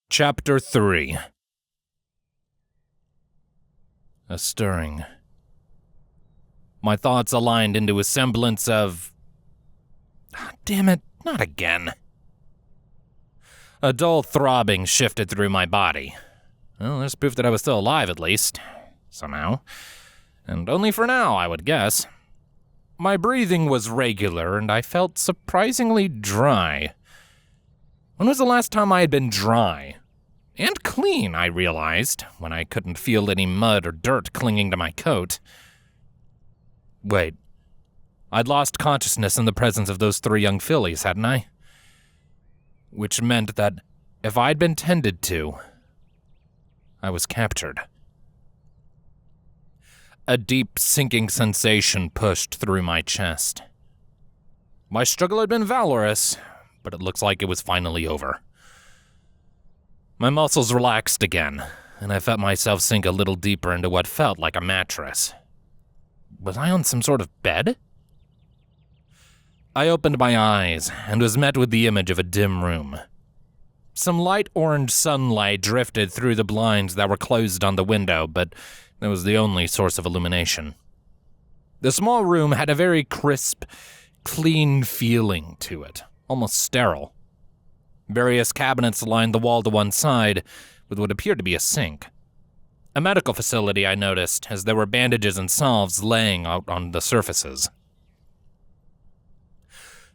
Chapter 3. A stirring. My thoughts aligned into a semblance of... Damn it, not again. A dull throbbing shifted through my body. Well, there's proof that I was still alive, at least. Somehow. And only for now, I would guess. My breathing was regular, and I felt surprisingly dry. When was the last time I had been dry? And clean, I realized, when I couldn't feel any mud or dirt clinging to my coat. Wait. I'd lost consciousness in the presence of those 3 young fillies, hadn't I? Which meant that if I'd been tended to, I was captured. A deep, sinking sensation pushed through my chest. My struggle had been valorous, but it looks like it was finally over. My muscles relaxed again, and I felt myself sink a little deeper into what felt like a mattress. Was I on some sort of bed? I opened my eyes and was met with the image of a dim room. Some light orange sunlight drifted through the blinds that were closed on the window, but that was the only source of illumination. The small room had a very crisp, clean feeling to it, almost sterile. Various cabinets lined the wall to one side with what appeared to be a sink. A medical facility, I noticed, as there were bandages and salves laying out on the surfaces.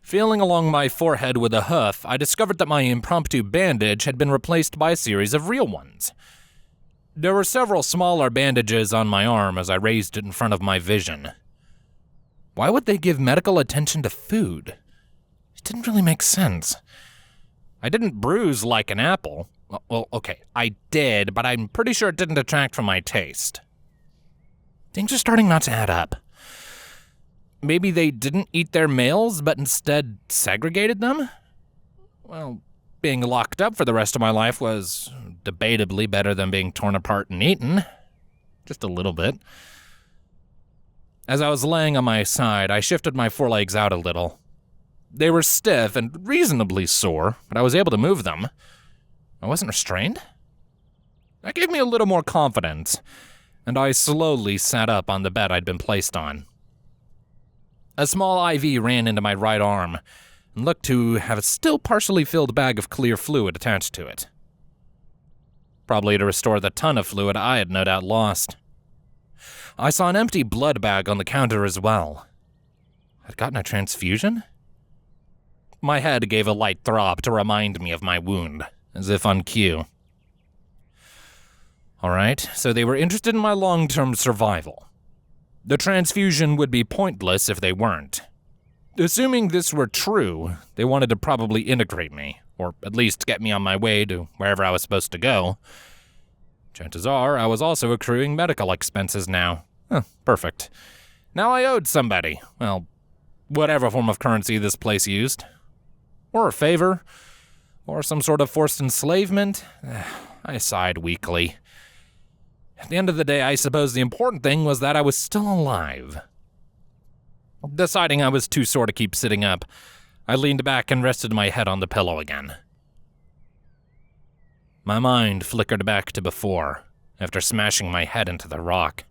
Feeling along my forehead with a hoof, I discovered that my impromptu bandage had been replaced by a series of real ones. There were several smaller bandages on my arm as I raised it in front of my vision. Why would they give medical attention to food? It didn't really make sense. I didn't bruise like an apple. Well, okay, I did, but I'm pretty sure it didn't detract from my taste. Things are starting not to add up. Maybe they didn't eat their meals, but instead segregated them? Well, being locked up for the rest of my life was debatably better than being torn apart and eaten. Just a little bit. As I was laying on my side, I shifted my forelegs out a little. They were stiff and reasonably sore, but I was able to move them. I wasn't restrained? That gave me a little more confidence, and I slowly sat up on the bed I'd been placed on. A small IV ran into my right arm, and looked to have a still partially filled bag of clear fluid attached to it. Probably to restore the ton of fluid I had no doubt lost. I saw an empty blood bag on the counter as well. I'd gotten a transfusion? My head gave a light throb to remind me of my wound, as if on cue. Alright, so they were interested in my long-term survival. The transfusion would be pointless if they weren't. Assuming this were true, they wanted to probably integrate me, or at least get me on my way to wherever I was supposed to go. Chances are I was also accruing medical expenses now. Perfect. Now I owed somebody, well, whatever form of currency this place used. Or a favor, or some sort of forced enslavement. I sighed weakly. At the end of the day, I suppose the important thing was that I was still alive. Deciding I was too sore to keep sitting up, I leaned back and rested my head on the pillow again. My mind flickered back to before, after smashing my head into the rock.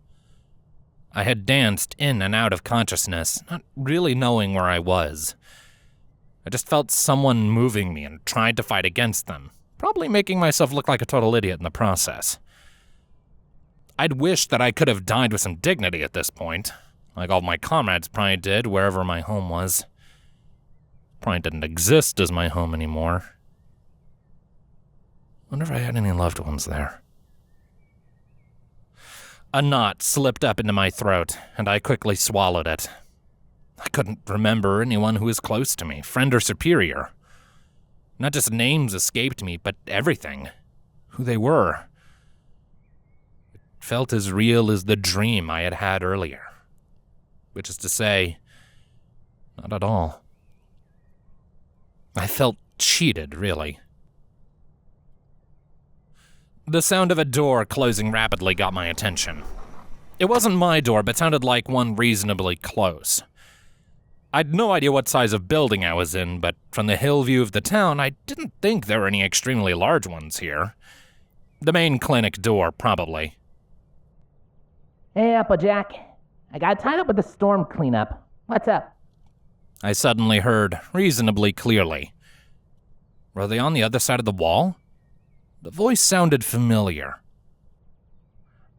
I had danced in and out of consciousness, not really knowing where I was. I just felt someone moving me and tried to fight against them, probably making myself look like a total idiot in the process. I'd wished that I could have died with some dignity at this point, like all my comrades probably did wherever my home was. Probably didn't exist as my home anymore. Wonder if I had any loved ones there. A knot slipped up into my throat, and I quickly swallowed it. I couldn't remember anyone who was close to me, friend or superior. Not just names escaped me, but everything. Who they were. It felt as real as the dream I had had earlier. Which is to say, not at all. I felt cheated, really. The sound of a door closing rapidly got my attention. It wasn't my door, but sounded like one reasonably close. I'd no idea what size of building I was in, but from the hill view of the town, I didn't think there were any extremely large ones here. The main clinic door, probably. Hey, Applejack. I got tied up with the storm cleanup. What's up? I suddenly heard reasonably clearly. Were they on the other side of the wall? The voice sounded familiar.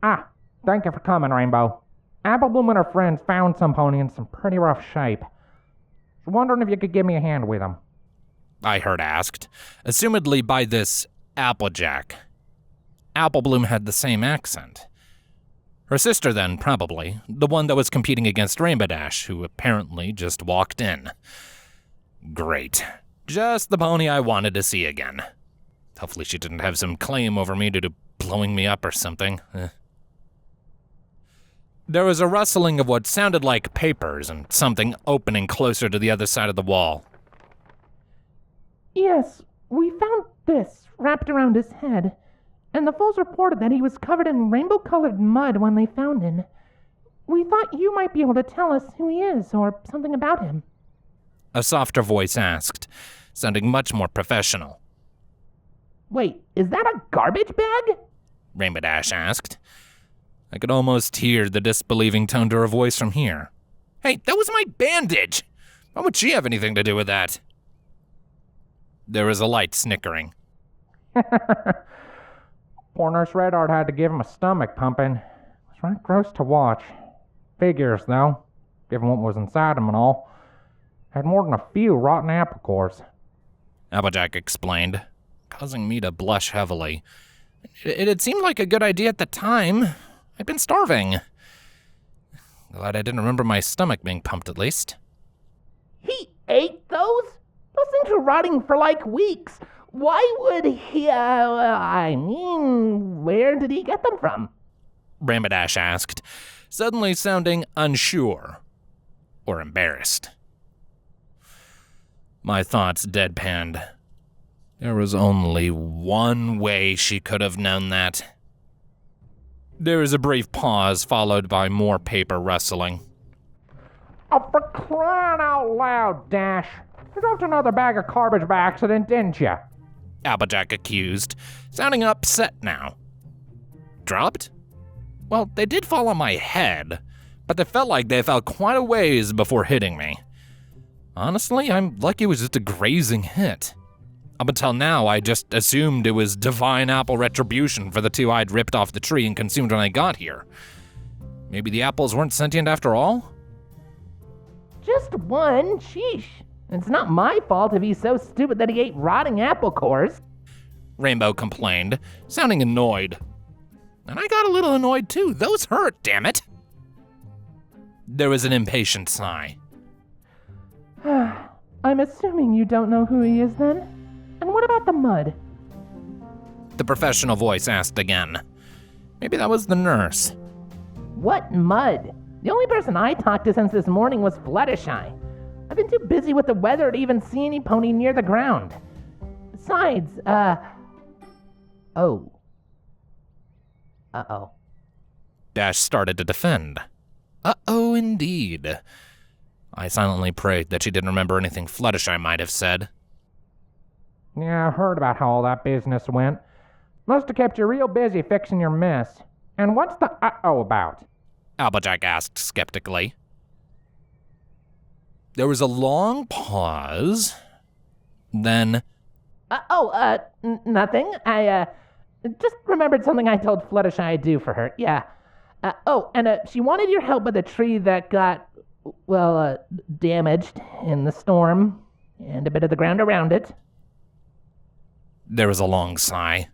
Ah, thank you for coming, Rainbow. Applebloom and her friends found some pony in some pretty rough shape. Was wondering if you could give me a hand with them. I heard asked, assumedly by this Applejack. Applebloom had the same accent. Her sister then, probably, the one that was competing against Rainbow Dash, who apparently just walked in. Great. Just the pony I wanted to see again. Hopefully she didn't have some claim over me due to blowing me up or something. There was a rustling of what sounded like papers and something opening closer to the other side of the wall. Yes, we found this wrapped around his head, and the Foals reported that he was covered in rainbow-colored mud when they found him. We thought you might be able to tell us who he is or something about him. A softer voice asked, sounding much more professional. Wait, is that a garbage bag? Rainbow Dash asked. I could almost hear the disbelieving tone to her voice from here. Hey, that was my bandage! Why would she have anything to do with that? There was a light snickering. Poor Nurse Redheart had to give him a stomach pumping. It was right gross to watch. Figures, though, given what was inside him and all. Had more than a few rotten apple cores. Applejack explained, causing me to blush heavily. It had seemed like a good idea at the time. I'd been starving. Glad I didn't remember my stomach being pumped, at least. He ate those? Those things were rotting for like weeks. Why would he, where did he get them from? Rainbow Dash asked, suddenly sounding unsure or embarrassed. My thoughts deadpanned. There was only one way she could have known that. There was a brief pause, followed by more paper rustling. Oh, for crying out loud, Dash. You dropped another bag of garbage by accident, didn't you? Applejack accused, sounding upset now. Dropped? Well, they did fall on my head, but they felt like they fell quite a ways before hitting me. Honestly, I'm lucky it was just a grazing hit. Up until now, I just assumed it was divine apple retribution for the two I'd ripped off the tree and consumed when I got here. Maybe the apples weren't sentient after all? Just one? Sheesh. It's not my fault if he's so stupid that he ate rotting apple cores. Rainbow complained, sounding annoyed. And I got a little annoyed too. Those hurt, damn it. There was an impatient sigh. I'm assuming you don't know who he is then? And what about the mud? The professional voice asked again. Maybe that was the nurse. What mud? The only person I talked to since this morning was Fluttershy. I've been too busy with the weather to even see any pony near the ground. Besides, oh. Uh-oh. Dash started to defend. Uh-oh, indeed. I silently prayed that she didn't remember anything Fluttershy might have said. Yeah, I heard about how all that business went. Must have kept you real busy fixing your mess. And what's the uh-oh about? Applejack asked skeptically. There was a long pause. Then... Nothing. I, just remembered something I told Fluttershy I'd do for her. Yeah. She wanted your help with a tree that got, damaged in the storm, and a bit of the ground around it. There was a long sigh.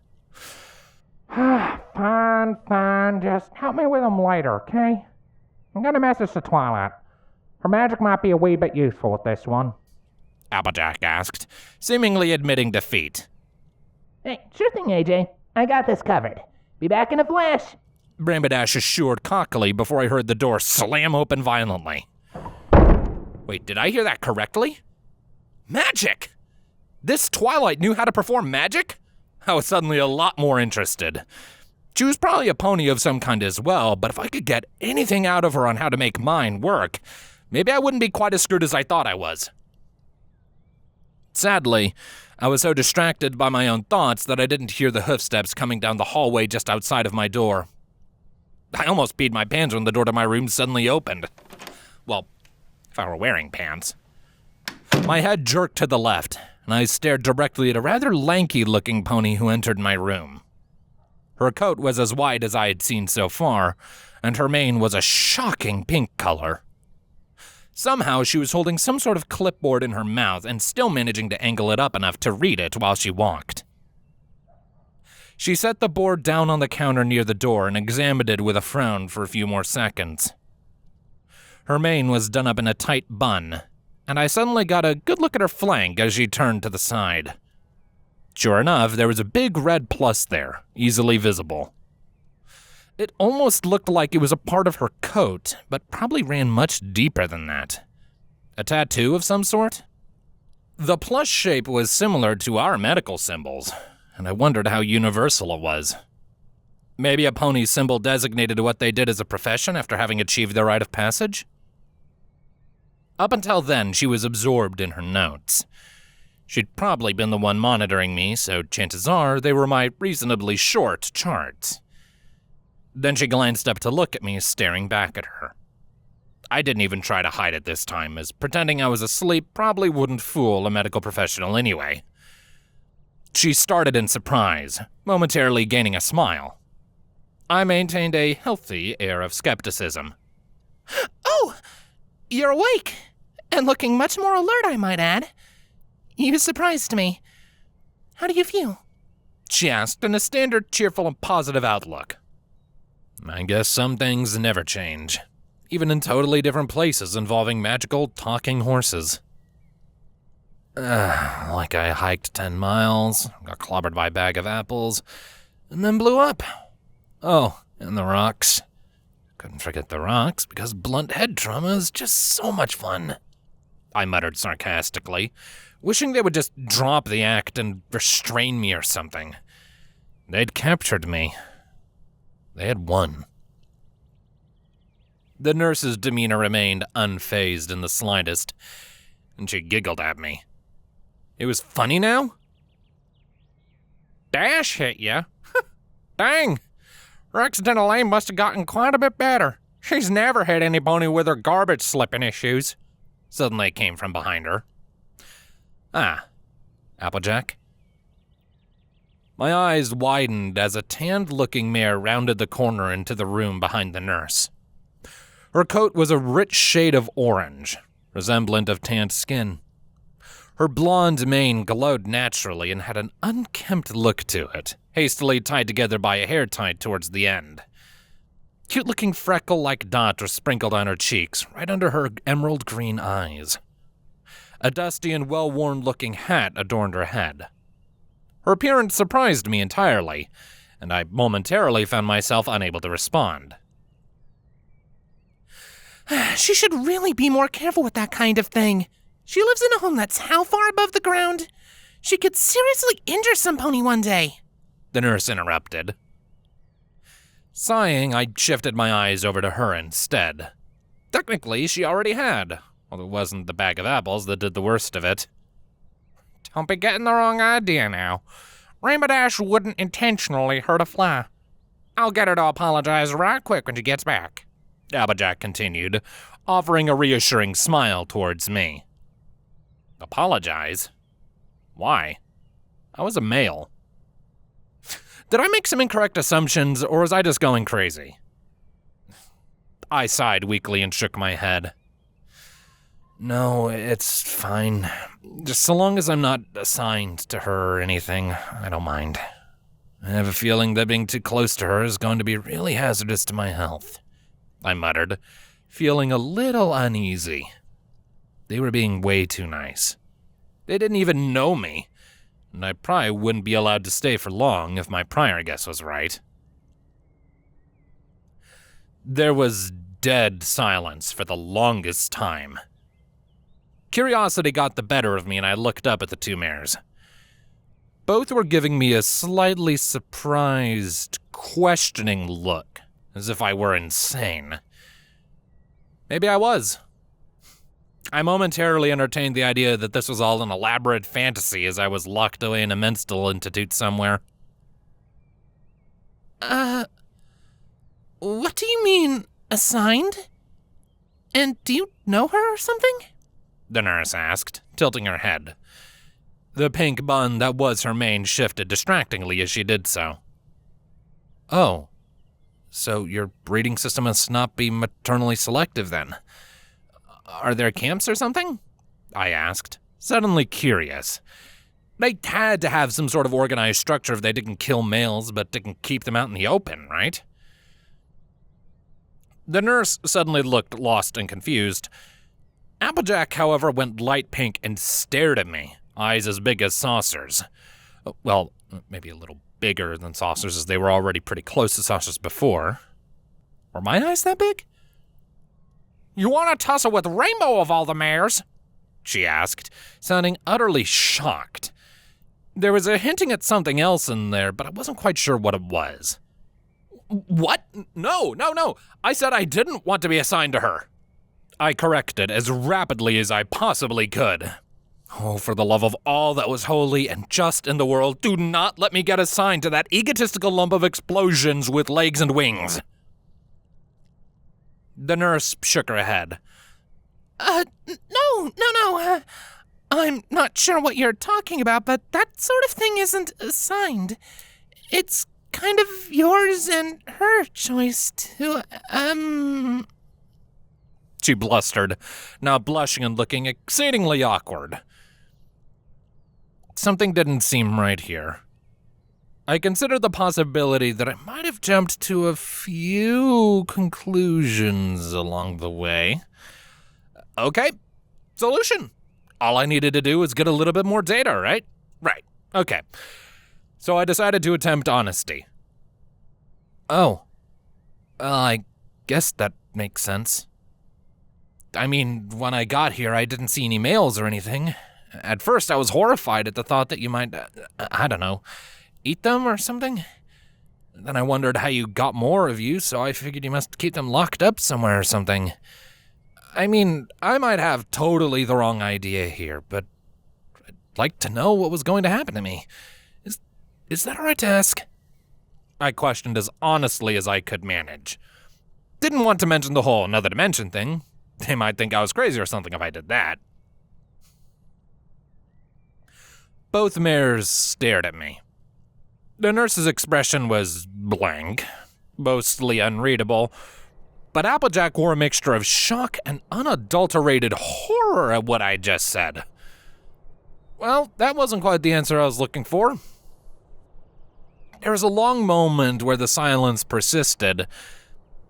Fine. Just help me with them later, okay? I'm gonna message to Twilight. Her magic might be a wee bit useful with this one. Applejack asked, seemingly admitting defeat. Hey, sure thing, AJ. I got this covered. Be back in a flash. Rainbow Dash assured cockily before I heard the door slam open violently. Wait, did I hear that correctly? Magic! This Twilight knew how to perform magic? I was suddenly a lot more interested. She was probably a pony of some kind as well, but if I could get anything out of her on how to make mine work, maybe I wouldn't be quite as screwed as I thought I was. Sadly, I was so distracted by my own thoughts that I didn't hear the hoofsteps coming down the hallway just outside of my door. I almost peed my pants when the door to my room suddenly opened. Well, if I were wearing pants. My head jerked to the left, and I stared directly at a rather lanky-looking pony who entered my room. Her coat was as white as I had seen so far, and her mane was a shocking pink color. Somehow she was holding some sort of clipboard in her mouth and still managing to angle it up enough to read it while she walked. She set the board down on the counter near the door and examined it with a frown for a few more seconds. Her mane was done up in a tight bun, and I suddenly got a good look at her flank as she turned to the side. Sure enough, there was a big red plus there, easily visible. It almost looked like it was a part of her coat, but probably ran much deeper than that. A tattoo of some sort? The plus shape was similar to our medical symbols, and I wondered how universal it was. Maybe a pony's symbol designated what they did as a profession after having achieved their rite of passage? Up until then, she was absorbed in her notes. She'd probably been the one monitoring me, so chances are they were my reasonably short charts. Then she glanced up to look at me, staring back at her. I didn't even try to hide it this time, as pretending I was asleep probably wouldn't fool a medical professional anyway. She started in surprise, momentarily gaining a smile. I maintained a healthy air of skepticism. Oh, you're awake, and looking much more alert, I might add. You surprised me. How do you feel? She asked in a standard cheerful and positive outlook. I guess some things never change, even in totally different places involving magical talking horses. Like I hiked 10 miles, got clobbered by a bag of apples, and then blew up. Oh, and the rocks. Couldn't forget the rocks because blunt head trauma is just so much fun. I muttered sarcastically, wishing they would just drop the act and restrain me or something. They'd captured me. They had won. The nurse's demeanor remained unfazed in the slightest, and she giggled at me. It was funny now? Dash hit ya? Dang! Her accidental aim must have gotten quite a bit better. She's never hit any pony with her garbage slipping issues. Suddenly it came from behind her. Ah, Applejack? My eyes widened as a tanned-looking mare rounded the corner into the room behind the nurse. Her coat was a rich shade of orange, resemblant of tanned skin. Her blonde mane glowed naturally and had an unkempt look to it, hastily tied together by a hair tie towards the end. Cute-looking freckle-like dots were sprinkled on her cheeks, right under her emerald green eyes. A dusty and well-worn-looking hat adorned her head. Her appearance surprised me entirely, and I momentarily found myself unable to respond. She should really be more careful with that kind of thing. She lives in a home that's how far above the ground? She could seriously injure some pony one day, the nurse interrupted. Sighing, I shifted my eyes over to her instead. Technically, she already had, although it wasn't the bag of apples that did the worst of it. Don't be getting the wrong idea now. Rainbow Dash wouldn't intentionally hurt a fly. I'll get her to apologize right quick when she gets back, Applejack continued, offering a reassuring smile towards me. Apologize? Why? I was a male. Did I make some incorrect assumptions, or was I just going crazy? I sighed weakly and shook my head. No, it's fine. Just so long as I'm not assigned to her or anything, I don't mind. I have a feeling that being too close to her is going to be really hazardous to my health, I muttered, feeling a little uneasy. They were being way too nice. They didn't even know me, and I probably wouldn't be allowed to stay for long if my prior guess was right. There was dead silence for the longest time. Curiosity got the better of me, and I looked up at the two mares. Both were giving me a slightly surprised, questioning look, as if I were insane. Maybe I was. I momentarily entertained the idea that this was all an elaborate fantasy as I was locked away in a mental institute somewhere. What do you mean, assigned? And do you know her or something? The nurse asked, tilting her head. The pink bun that was her mane shifted distractingly as she did so. Oh, so your breeding system must not be maternally selective then. Are there camps or something? I asked, suddenly curious. They had to have some sort of organized structure if they didn't kill males but didn't keep them out in the open, right? The nurse suddenly looked lost and confused. Applejack, however, went light pink and stared at me, eyes as big as saucers. Well, maybe a little bigger than saucers as they were already pretty close to saucers before. Were my eyes that big? You want to tussle with Rainbow of all the mares? She asked, sounding utterly shocked. There was a hinting at something else in there, but I wasn't quite sure what it was. What? No. I said I didn't want to be assigned to her. I corrected as rapidly as I possibly could. Oh, for the love of all that was holy and just in the world, do not let me get assigned to that egotistical lump of explosions with legs and wings. The nurse shook her head. No. I'm not sure what you're talking about, but that sort of thing isn't assigned. It's kind of yours and her choice to, She blustered, now blushing and looking exceedingly awkward. Something didn't seem right here. I considered the possibility that I might have jumped to a few conclusions along the way. Okay, solution. All I needed to do was get a little bit more data, right? Right, okay. So I decided to attempt honesty. Oh, I guess that makes sense. I mean, when I got here, I didn't see any males or anything. At first, I was horrified at the thought that you might, I don't know, eat them or something. Then I wondered how you got more of you, so I figured you must keep them locked up somewhere or something. I mean, I might have totally the wrong idea here, but I'd like to know what was going to happen to me. Is that all right to ask? I questioned as honestly as I could manage. Didn't want to mention the whole another dimension thing. They might think I was crazy or something if I did that. Both mares stared at me. The nurse's expression was blank, mostly unreadable, but Applejack wore a mixture of shock and unadulterated horror at what I just said. Well, that wasn't quite the answer I was looking for. There was a long moment where the silence persisted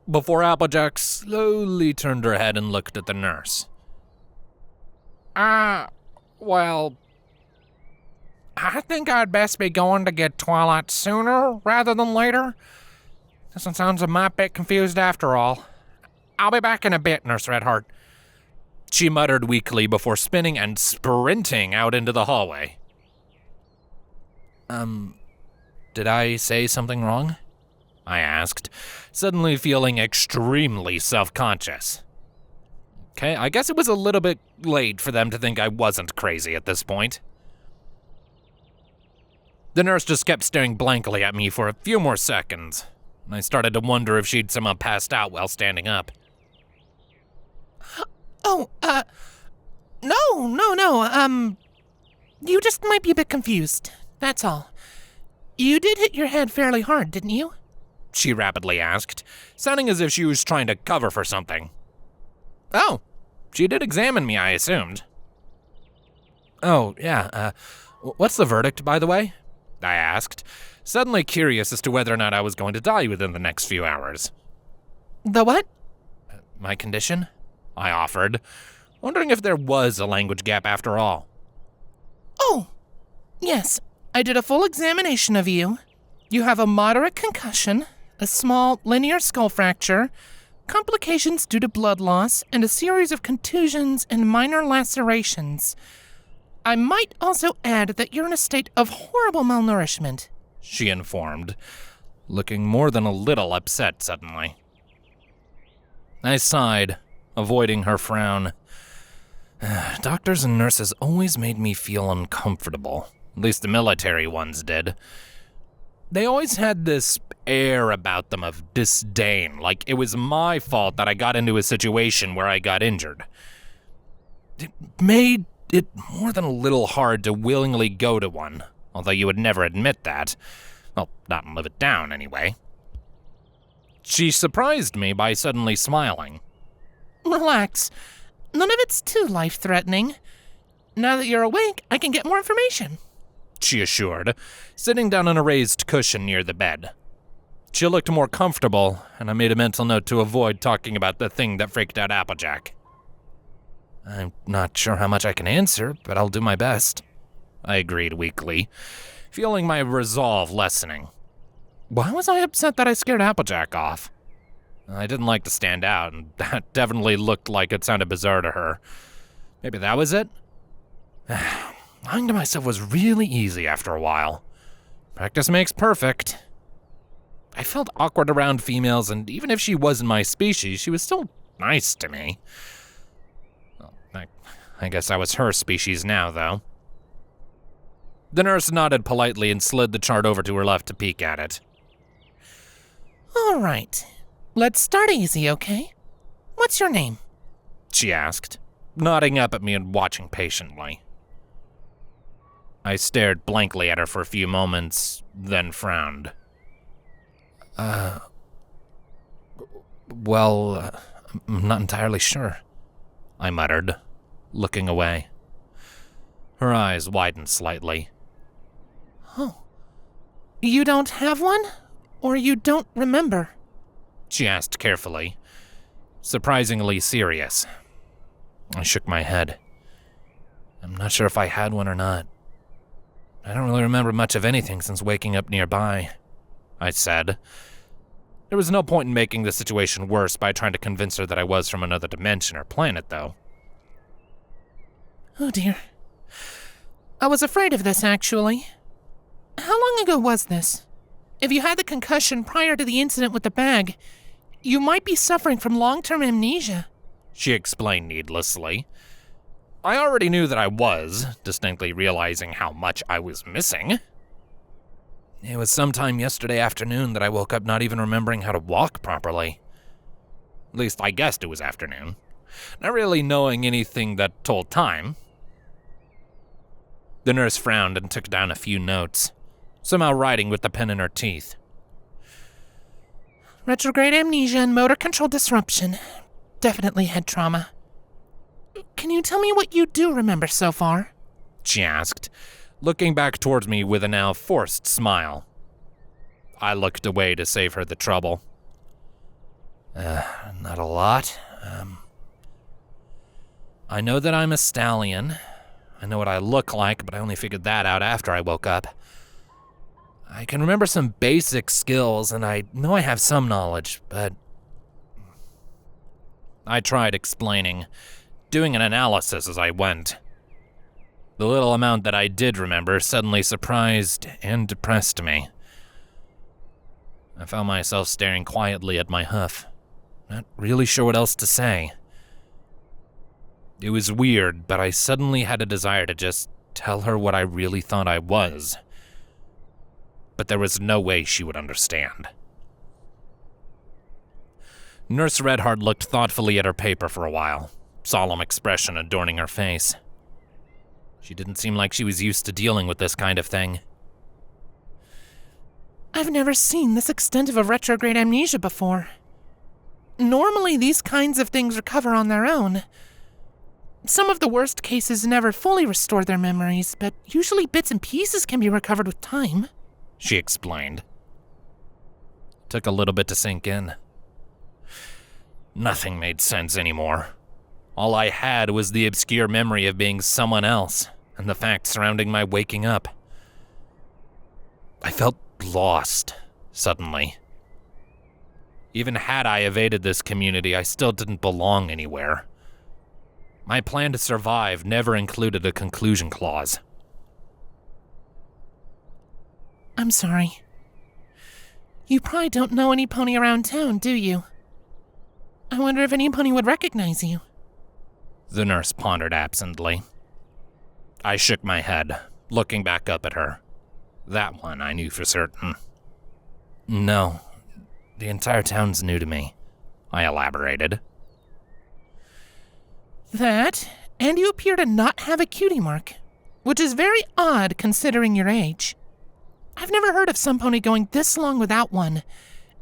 before Applejack slowly turned her head and looked at the nurse. Well, I think I'd best be going to get Twilight sooner rather than later. This one sounds a mite bit confused after all. I'll be back in a bit, Nurse Redheart. She muttered weakly before spinning and sprinting out into the hallway. Did I say something wrong? I asked, suddenly feeling extremely self-conscious. Okay, I guess it was a little bit late for them to think I wasn't crazy at this point. The nurse just kept staring blankly at me for a few more seconds. I started to wonder if she'd somehow passed out while standing up. No. You just might be a bit confused. That's all. You did hit your head fairly hard, didn't you? She rapidly asked, sounding as if she was trying to cover for something. Oh, she did examine me, I assumed. Oh, yeah, what's the verdict, by the way? I asked, suddenly curious as to whether or not I was going to die within the next few hours. The what? My condition? I offered, wondering if there was a language gap after all. Oh, yes. I did a full examination of you. You have a moderate concussion, a small linear skull fracture, complications due to blood loss, and a series of contusions and minor lacerations. I might also add that you're in a state of horrible malnourishment, she informed, looking more than a little upset suddenly. I sighed, avoiding her frown. Doctors and nurses always made me feel uncomfortable. At least the military ones did. They always had this air about them of disdain, like it was my fault that I got into a situation where I got injured. It made it more than a little hard to willingly go to one, although you would never admit that. Well, not and live it down, anyway. She surprised me by suddenly smiling. Relax. None of it's too life-threatening. Now that you're awake, I can get more information, she assured, sitting down on a raised cushion near the bed. She looked more comfortable, and I made a mental note to avoid talking about the thing that freaked out Applejack. I'm not sure how much I can answer, but I'll do my best, I agreed weakly, feeling my resolve lessening. Why was I upset that I scared Applejack off? I didn't like to stand out, and that definitely looked like it sounded bizarre to her. Maybe that was it? Lying to myself was really easy after a while. Practice makes perfect. I felt awkward around females, and even if she wasn't my species, she was still nice to me. Well, I guess I was her species now, though. The nurse nodded politely and slid the chart over to her left to peek at it. All right. Let's start easy, okay? What's your name? She asked, nodding up at me and watching patiently. I stared blankly at her for a few moments, then frowned. I'm not entirely sure, I muttered, looking away. Her eyes widened slightly. Oh. You don't have one? Or you don't remember? She asked carefully, surprisingly serious. I shook my head. I'm not sure if I had one or not. I don't really remember much of anything since waking up nearby, I said. There was no point in making the situation worse by trying to convince her that I was from another dimension or planet, though. Oh dear. I was afraid of this, actually. How long ago was this? If you had the concussion prior to the incident with the bag, you might be suffering from long-term amnesia, she explained needlessly. I already knew that I was, distinctly realizing how much I was missing. It was sometime yesterday afternoon that I woke up not even remembering how to walk properly. At least I guessed it was afternoon, not really knowing anything that told time. The nurse frowned and took down a few notes, somehow writing with the pen in her teeth. Retrograde amnesia and motor control disruption. Definitely head trauma. Can you tell me what you do remember so far? She asked, looking back towards me with a now forced smile. I looked away to save her the trouble. Not a lot. I know that I'm a stallion. I know what I look like, but I only figured that out after I woke up. I can remember some basic skills, and I know I have some knowledge, but... I tried explaining, doing an analysis as I went. The little amount that I did remember suddenly surprised and depressed me. I found myself staring quietly at my hoof, not really sure what else to say. It was weird, but I suddenly had a desire to just tell her what I really thought I was. But there was no way she would understand. Nurse Redheart looked thoughtfully at her paper for a while, solemn expression adorning her face. She didn't seem like she was used to dealing with this kind of thing. I've never seen this extent of a retrograde amnesia before. Normally, these kinds of things recover on their own. Some of the worst cases never fully restore their memories, but usually bits and pieces can be recovered with time, she explained. It took a little bit to sink in. Nothing made sense anymore. All I had was the obscure memory of being someone else, and the facts surrounding my waking up. I felt lost, suddenly. Even had I evaded this community, I still didn't belong anywhere. My plan to survive never included a conclusion clause. I'm sorry. You probably don't know any pony around town, do you? I wonder if any pony would recognize you. The nurse pondered absently. I shook my head, looking back up at her. That one I knew for certain. No, the entire town's new to me, I elaborated. That, and you appear to not have a cutie mark, which is very odd considering your age. I've never heard of some pony going this long without one,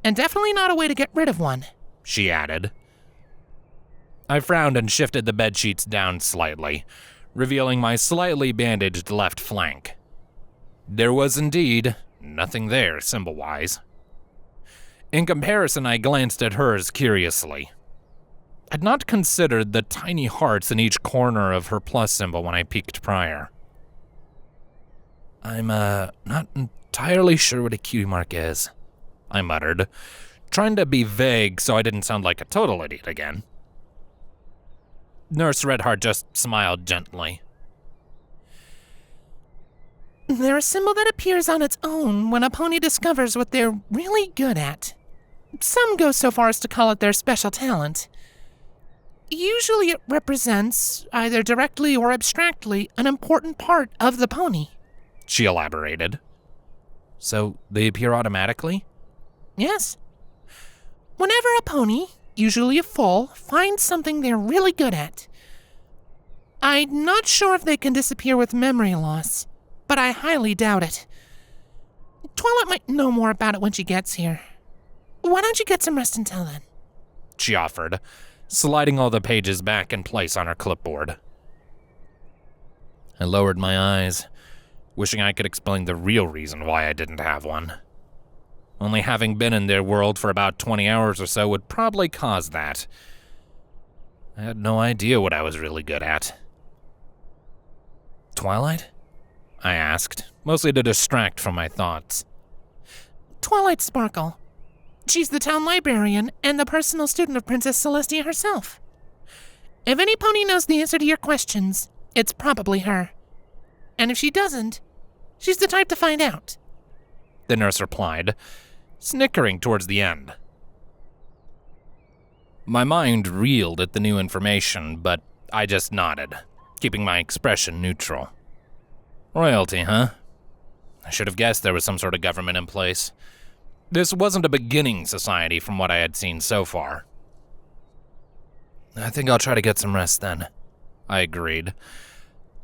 and definitely not a way to get rid of one, she added. I frowned and shifted the bedsheets down slightly, revealing my slightly bandaged left flank. There was indeed nothing there symbol-wise. In comparison, I glanced at hers curiously. I'd not considered the tiny hearts in each corner of her plus symbol when I peeked prior. I'm, not entirely sure what a cutie mark is, I muttered, trying to be vague so I didn't sound like a total idiot again. Nurse Redheart just smiled gently. They're a symbol that appears on its own when a pony discovers what they're really good at. Some go so far as to call it their special talent. Usually it represents, either directly or abstractly, an important part of the pony, she elaborated. So they appear automatically? Yes. Whenever a pony, usually a foal, finds something they're really good at. I'm not sure if they can disappear with memory loss, but I highly doubt it. Twilight might know more about it when she gets here. Why don't you get some rest until then? She offered, sliding all the pages back in place on her clipboard. I lowered my eyes, wishing I could explain the real reason why I didn't have one. Only having been in their world for about 20 hours or so would probably cause that. I had no idea what I was really good at. Twilight? I asked, mostly to distract from my thoughts. Twilight Sparkle. She's the town librarian and the personal student of Princess Celestia herself. If any pony knows the answer to your questions, it's probably her. And if she doesn't, she's the type to find out, the nurse replied, snickering towards the end. My mind reeled at the new information, but I just nodded, keeping my expression neutral. Royalty, huh? I should have guessed there was some sort of government in place. This wasn't a beginning society from what I had seen so far. I think I'll try to get some rest then, I agreed,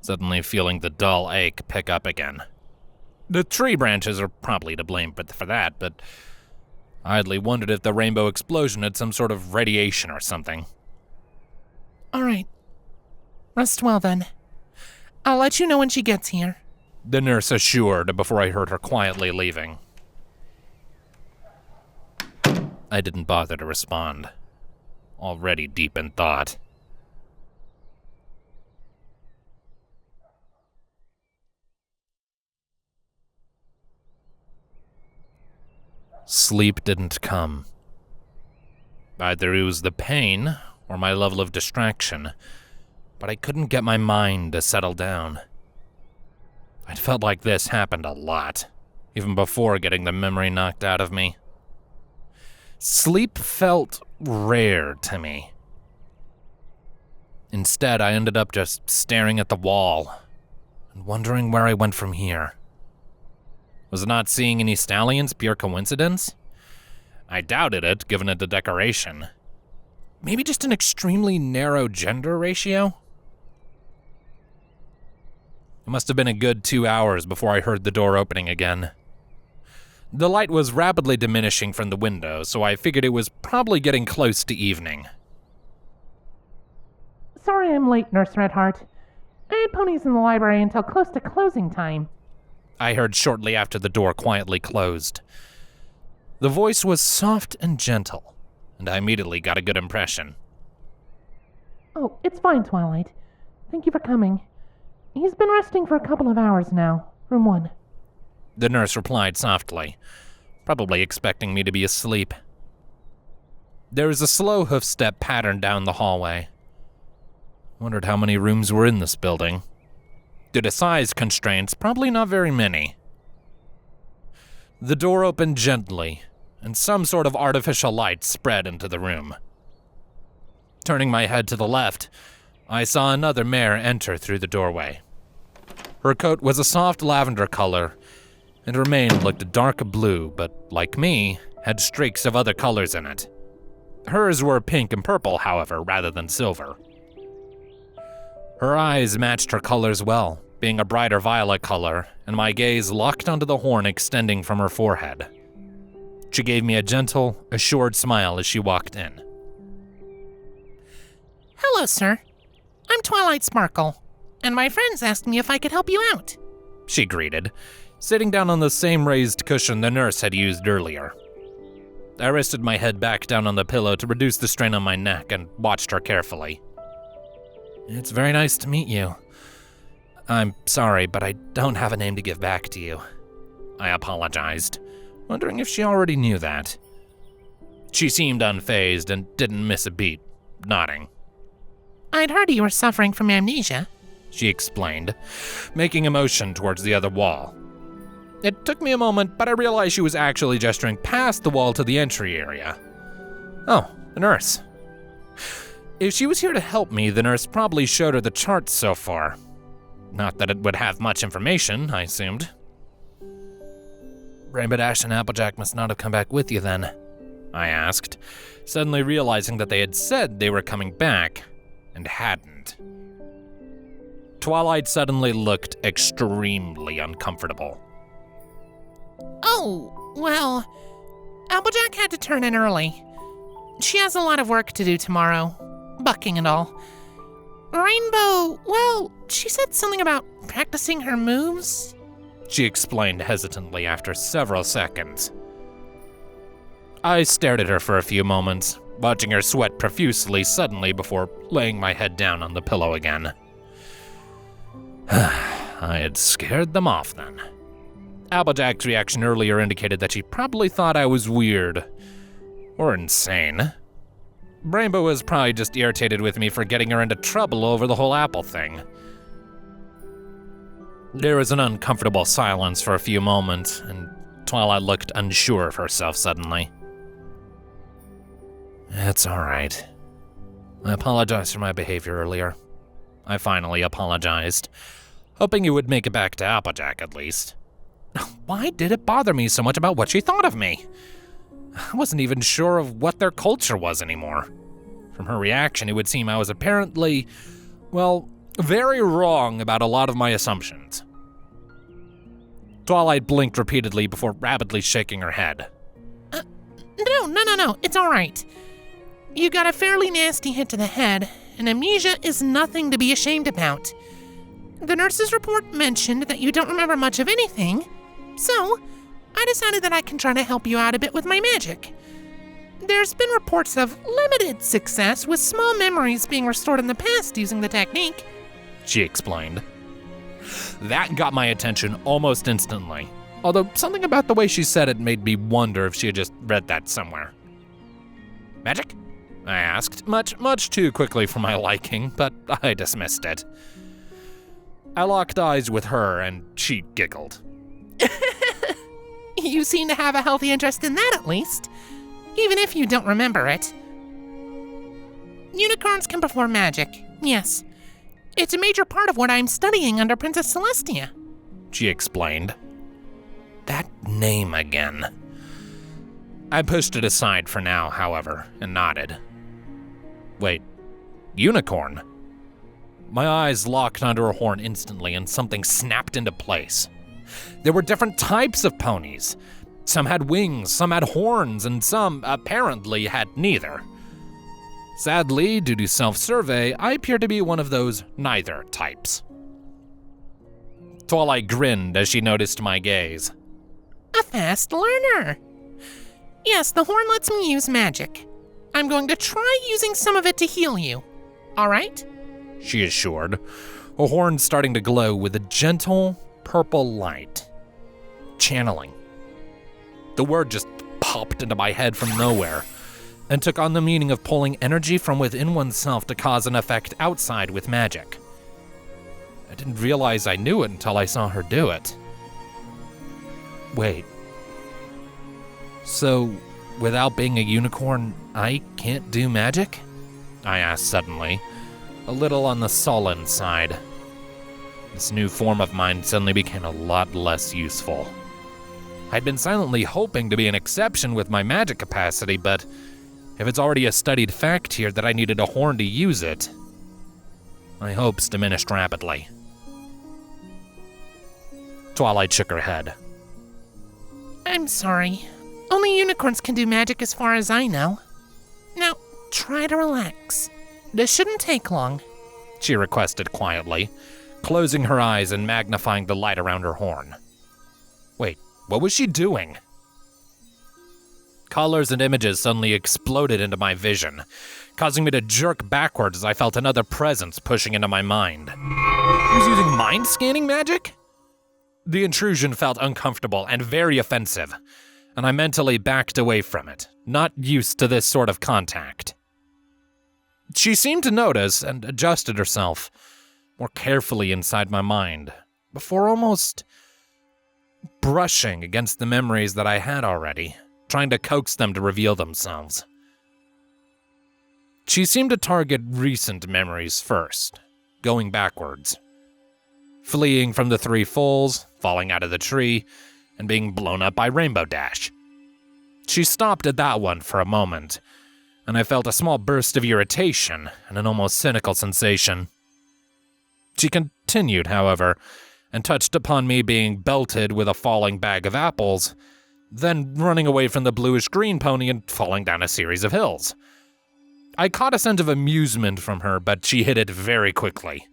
suddenly feeling the dull ache pick up again. The tree branches are probably to blame for that, but I idly wondered if the rainbow explosion had some sort of radiation or something. All right. Rest well then. I'll let you know when she gets here, the nurse assured before I heard her quietly leaving. I didn't bother to respond, already deep in thought. Sleep didn't come. Either it was the pain or my level of distraction, but I couldn't get my mind to settle down. I'd felt like this happened a lot, even before getting the memory knocked out of me. Sleep felt rare to me. Instead, I ended up just staring at the wall and wondering where I went from here. Was not seeing any stallions pure coincidence? I doubted it, given it the decoration. Maybe just an extremely narrow gender ratio? It must have been a good 2 hours before I heard the door opening again. The light was rapidly diminishing from the window, so I figured it was probably getting close to evening. Sorry I'm late, Nurse Redheart. I had ponies in the library until close to closing time, I heard shortly after the door quietly closed. The voice was soft and gentle, and I immediately got a good impression. Oh, it's fine, Twilight. Thank you for coming. He's been resting for a couple of hours now. Room 1. The nurse replied softly, probably expecting me to be asleep. There was a slow hoof step pattern down the hallway. Wondered how many rooms were in this building. Due to size constraints, probably not very many. The door opened gently, and some sort of artificial light spread into the room. Turning my head to the left, I saw another mare enter through the doorway. Her coat was a soft lavender color, and her mane looked dark blue, but like me, had streaks of other colors in it. Hers were pink and purple, however, rather than silver. Her eyes matched her colors well, being a brighter violet color, and my gaze locked onto the horn extending from her forehead. She gave me a gentle, assured smile as she walked in. Hello, sir. I'm Twilight Sparkle, and my friends asked me if I could help you out. She greeted, sitting down on the same raised cushion the nurse had used earlier. I rested my head back down on the pillow to reduce the strain on my neck and watched her carefully. It's very nice to meet you. I'm sorry, but I don't have a name to give back to you. I apologized, wondering if she already knew that. She seemed unfazed and didn't miss a beat, nodding. I'd heard you were suffering from amnesia, she explained, making a motion towards the other wall. It took me a moment, but I realized she was actually gesturing past the wall to the entry area. Oh, the nurse. If she was here to help me, the nurse probably showed her the charts so far. Not that it would have much information, I assumed. Rainbow Dash and Applejack must not have come back with you then, I asked, suddenly realizing that they had said they were coming back, and hadn't. Twilight suddenly looked extremely uncomfortable. Oh, well, Applejack had to turn in early. She has a lot of work to do tomorrow, bucking and all. Rainbow, well, she said something about practicing her moves, she explained hesitantly after several seconds. I stared at her for a few moments, watching her sweat profusely suddenly before laying my head down on the pillow again. I had scared them off then. Applejack's reaction earlier indicated that she probably thought I was weird. Or insane. Rainbow was probably just irritated with me for getting her into trouble over the whole apple thing. There was an uncomfortable silence for a few moments, and Twilight looked unsure of herself suddenly. It's all right. I apologize for my behavior earlier. I finally apologized, hoping you would make it back to Applejack at least. Why did it bother me so much about what she thought of me? I wasn't even sure of what their culture was anymore. From her reaction, it would seem I was apparently, well, very wrong about a lot of my assumptions. Twilight blinked repeatedly before rapidly shaking her head. No, it's all right. You got a fairly nasty hit to the head, and amnesia is nothing to be ashamed about. The nurse's report mentioned that you don't remember much of anything, so I decided that I can try to help you out a bit with my magic. There's been reports of limited success with small memories being restored in the past using the technique, she explained. That got my attention almost instantly, although something about the way she said it made me wonder if she had just read that somewhere. Magic? I asked, much too quickly for my liking, but I dismissed it. I locked eyes with her, and she giggled. You seem to have a healthy interest in that, at least, even if you don't remember it. Unicorns can perform magic, yes. It's a major part of what I'm studying under Princess Celestia, she explained. That name again. I pushed it aside for now, however, and nodded. Wait, unicorn? My eyes locked onto her horn instantly, and something snapped into place. There were different types of ponies. Some had wings, some had horns, and some, apparently, had neither. Sadly, due to self-survey, I appear to be one of those neither types. Twilight grinned as she noticed my gaze. A fast learner. Yes, the horn lets me use magic. I'm going to try using some of it to heal you. All right? She assured, her horn starting to glow with a gentle purple light. Channeling. The word just popped into my head from nowhere and took on the meaning of pulling energy from within oneself to cause an effect outside with magic. I didn't realize I knew it until I saw her do it. Wait. So, without being a unicorn, I can't do magic? I asked suddenly, a little on the sullen side. This new form of mine suddenly became a lot less useful. I'd been silently hoping to be an exception with my magic capacity, but if it's already a studied fact here that I needed a horn to use it, my hopes diminished rapidly. Twilight shook her head. I'm sorry. Only unicorns can do magic as far as I know. Now, try to relax. This shouldn't take long, she requested quietly, closing her eyes and magnifying the light around her horn. Wait, what was she doing? Colors and images suddenly exploded into my vision, causing me to jerk backwards as I felt another presence pushing into my mind. She was using mind-scanning magic? The intrusion felt uncomfortable and very offensive, and I mentally backed away from it, not used to this sort of contact. She seemed to notice and adjusted herself more carefully inside my mind, before almost brushing against the memories that I had already, trying to coax them to reveal themselves. She seemed to target recent memories first, going backwards. Fleeing from the 3 foals, falling out of the tree, and being blown up by Rainbow Dash. She stopped at that one for a moment, and I felt a small burst of irritation and an almost cynical sensation. She continued, however, and touched upon me being belted with a falling bag of apples, then running away from the bluish-green pony and falling down a series of hills. I caught a sense of amusement from her, but she hid it very quickly.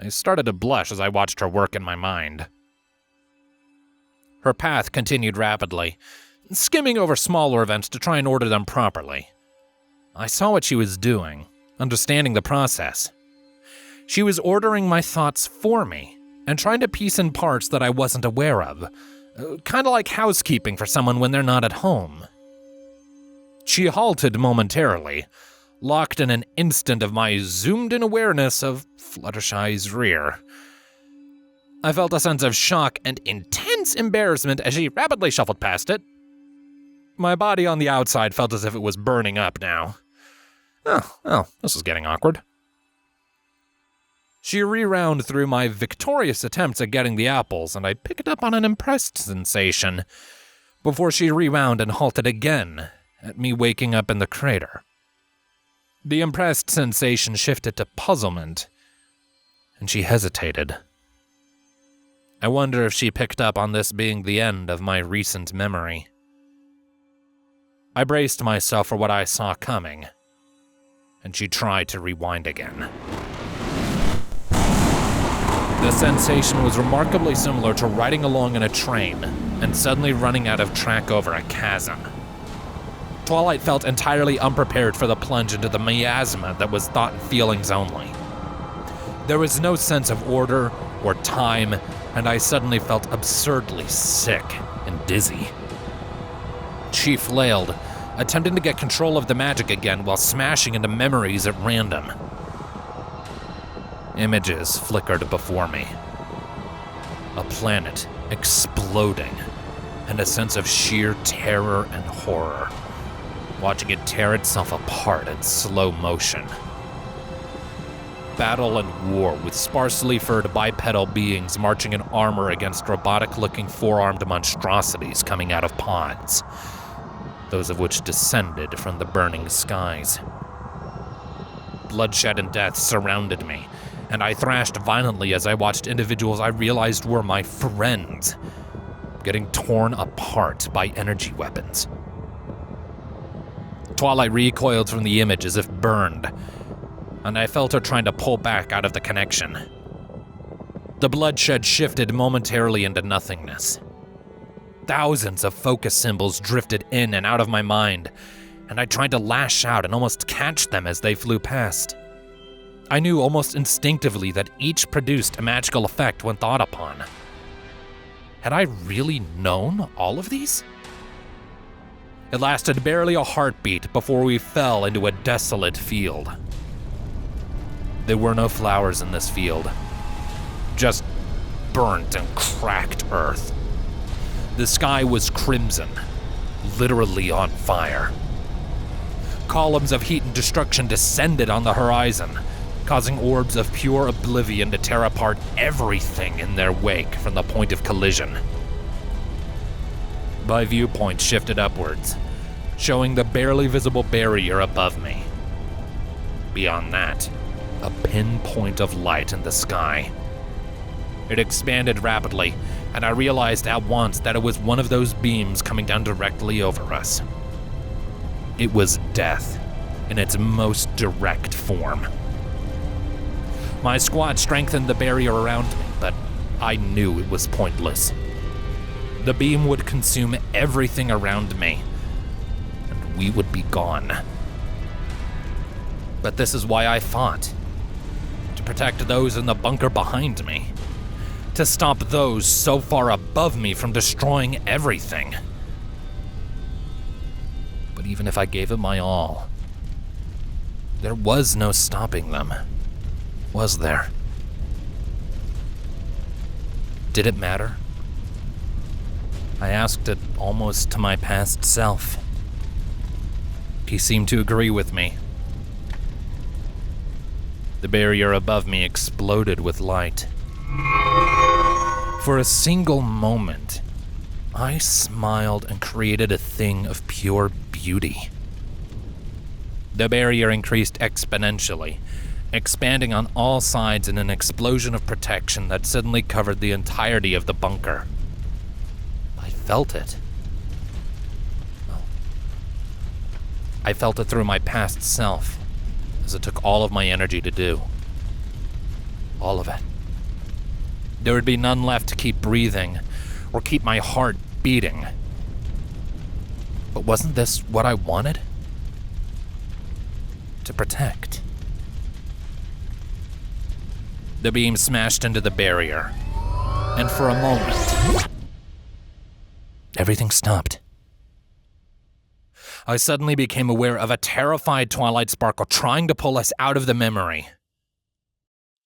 I started to blush as I watched her work in my mind. Her path continued rapidly, skimming over smaller events to try and order them properly. I saw what she was doing, understanding the process. She was ordering my thoughts for me, and trying to piece in parts that I wasn't aware of, kind of like housekeeping for someone when they're not at home. She halted momentarily, locked in an instant of my zoomed-in awareness of Fluttershy's rear. I felt a sense of shock and intense embarrassment as she rapidly shuffled past it. My body on the outside felt as if it was burning up now. Oh, this is getting awkward. She rewound through my victorious attempts at getting the apples, and I picked up on an impressed sensation before she rewound and halted again at me waking up in the crater. The impressed sensation shifted to puzzlement, and she hesitated. I wonder if she picked up on this being the end of my recent memory. I braced myself for what I saw coming, and she tried to rewind again. The sensation was remarkably similar to riding along in a train and suddenly running out of track over a chasm. Twilight felt entirely unprepared for the plunge into the miasma that was thought and feelings only. There was no sense of order or time, and I suddenly felt absurdly sick and dizzy. She flailed, attempting to get control of the magic again while smashing into memories at random. Images flickered before me. A planet exploding, and a sense of sheer terror and horror, watching it tear itself apart in slow motion. Battle and war with sparsely furred bipedal beings marching in armor against robotic-looking four-armed monstrosities coming out of pods, those of which descended from the burning skies. Bloodshed and death surrounded me, and I thrashed violently as I watched individuals I realized were my friends getting torn apart by energy weapons. Twilight recoiled from the image as if burned, and I felt her trying to pull back out of the connection. The bloodshed shifted momentarily into nothingness. Thousands of focus symbols drifted in and out of my mind, and I tried to lash out and almost catch them as they flew past. I knew almost instinctively that each produced a magical effect when thought upon. Had I really known all of these? It lasted barely a heartbeat before we fell into a desolate field. There were no flowers in this field, just burnt and cracked earth. The sky was crimson, literally on fire. Columns of heat and destruction descended on the horizon, causing orbs of pure oblivion to tear apart everything in their wake from the point of collision. My viewpoint shifted upwards, showing the barely visible barrier above me. Beyond that, a pinpoint of light in the sky. It expanded rapidly, and I realized at once that it was one of those beams coming down directly over us. It was death, in its most direct form. My squad strengthened the barrier around me, but I knew it was pointless. The beam would consume everything around me, and we would be gone. But this is why I fought. To protect those in the bunker behind me. To stop those so far above me from destroying everything. But even if I gave it my all, there was no stopping them, was there? Did it matter? I asked it almost to my past self. He seemed to agree with me. The barrier above me exploded with light. For a single moment, I smiled and created a thing of pure beauty. The barrier increased exponentially, expanding on all sides in an explosion of protection that suddenly covered the entirety of the bunker. I felt it. I felt it through my past self, as it took all of my energy to do. All of it. There would be none left to keep breathing, or keep my heart beating. But wasn't this what I wanted? To protect. The beam smashed into the barrier, and for a moment, everything stopped. I suddenly became aware of a terrified Twilight Sparkle trying to pull us out of the memory.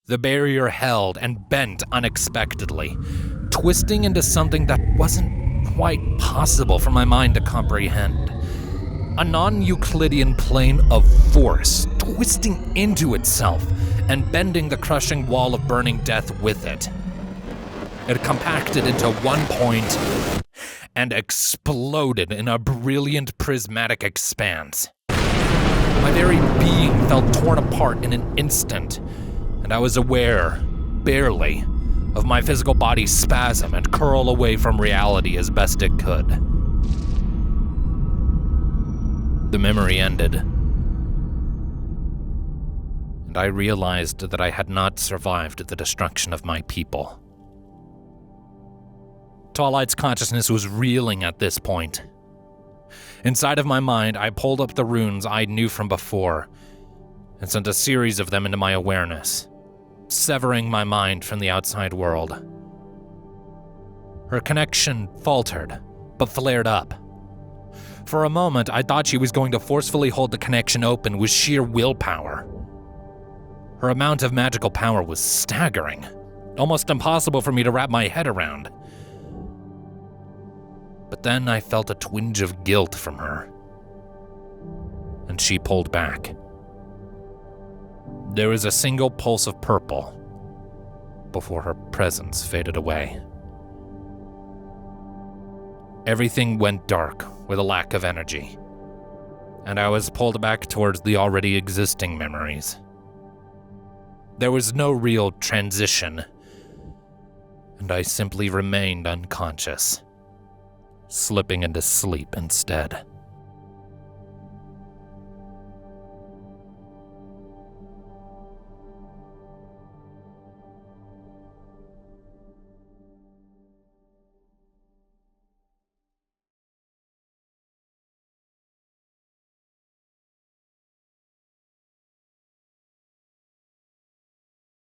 The barrier held and bent unexpectedly, twisting into something that wasn't quite possible for my mind to comprehend. A non-Euclidean plane of force, twisting into itself and bending the crushing wall of burning death with it. It compacted into one point and exploded in a brilliant prismatic expanse. My very being felt torn apart in an instant, and I was aware, barely, of my physical body spasm and curl away from reality as best it could. The memory ended, and I realized that I had not survived the destruction of my people. Twilight's consciousness was reeling at this point. Inside of my mind, I pulled up the runes I knew from before and sent a series of them into my awareness, severing my mind from the outside world. Her connection faltered, but flared up. For a moment, I thought she was going to forcefully hold the connection open with sheer willpower. Her amount of magical power was staggering, almost impossible for me to wrap my head around. But then I felt a twinge of guilt from her, and she pulled back. There was a single pulse of purple before her presence faded away. Everything went dark with a lack of energy, and I was pulled back towards the already existing memories. There was no real transition, and I simply remained unconscious, slipping into sleep instead.